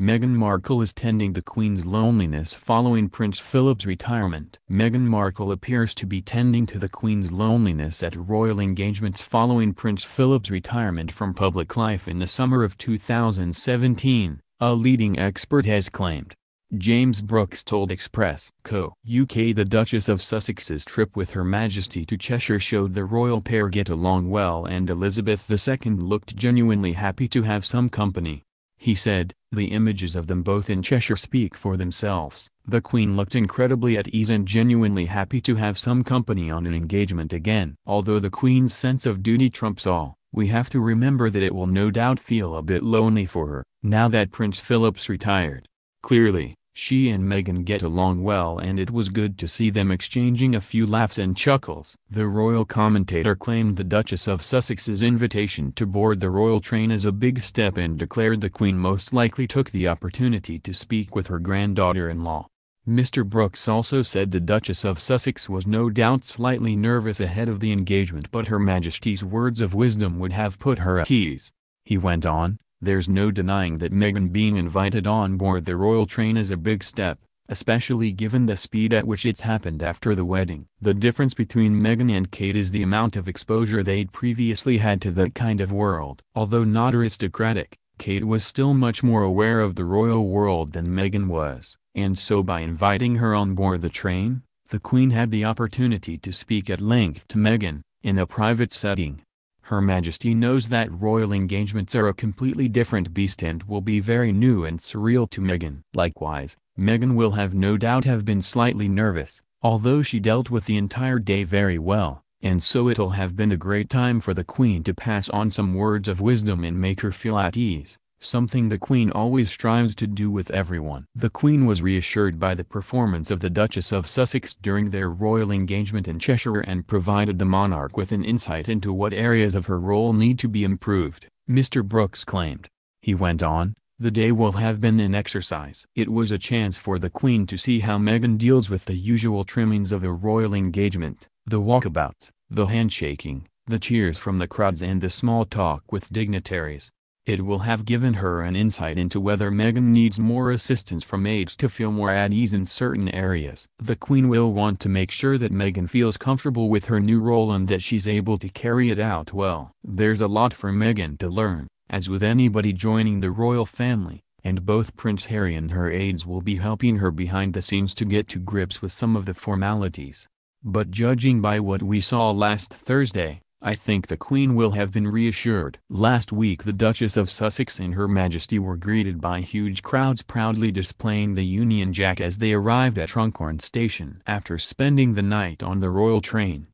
Meghan Markle is tending the Queen's loneliness following Prince Philip's retirement. Meghan Markle appears to be tending to the Queen's loneliness at royal engagements following Prince Philip's retirement from public life in the summer of 2017, a leading expert has claimed. James Brooks told Express Co. UK the Duchess of Sussex's trip with Her Majesty to Cheshire showed the royal pair get along well and Elizabeth II looked genuinely happy to have some company. He said, "The images of them both in Cheshire speak for themselves. The Queen looked incredibly at ease and genuinely happy to have some company on an engagement again." Although the Queen's sense of duty trumps all, we have to remember that it will no doubt feel a bit lonely for her, now that Prince Philip's retired. Clearly, she and Meghan get along well and it was good to see them exchanging a few laughs and chuckles. The royal commentator claimed the Duchess of Sussex's invitation to board the royal train as a big step and declared the Queen most likely took the opportunity to speak with her granddaughter-in-law. Mr. Brooks also said the Duchess of Sussex was no doubt slightly nervous ahead of the engagement, but Her Majesty's words of wisdom would have put her at ease. He went on, "There's no denying that Meghan being invited on board the royal train is a big step, especially given the speed at which it's happened after the wedding. The difference between Meghan and Kate is the amount of exposure they'd previously had to that kind of world." Although not aristocratic, Kate was still much more aware of the royal world than Meghan was, and so by inviting her on board the train, the Queen had the opportunity to speak at length to Meghan, in a private setting. Her Majesty knows that royal engagements are a completely different beast and will be very new and surreal to Meghan. Likewise, Meghan will have no doubt have been slightly nervous, although she dealt with the entire day very well, and so it'll have been a great time for the Queen to pass on some words of wisdom and make her feel at ease, something the Queen always strives to do with everyone. The Queen was reassured by the performance of the Duchess of Sussex during their royal engagement in Cheshire and provided the monarch with an insight into what areas of her role need to be improved, Mr. Brooks claimed. He went on, "The day will have been an exercise. It was a chance for the Queen to see how Meghan deals with the usual trimmings of a royal engagement, the walkabouts, the handshaking, the cheers from the crowds and the small talk with dignitaries. It will have given her an insight into whether Meghan needs more assistance from aides to feel more at ease in certain areas. The Queen will want to make sure that Meghan feels comfortable with her new role and that she's able to carry it out well. There's a lot for Meghan to learn, as with anybody joining the royal family, and both Prince Harry and her aides will be helping her behind the scenes to get to grips with some of the formalities. But judging by what we saw last Thursday, I think the Queen will have been reassured." Last week the Duchess of Sussex and Her Majesty were greeted by huge crowds proudly displaying the Union Jack as they arrived at Runcorn Station. After spending the night on the royal train,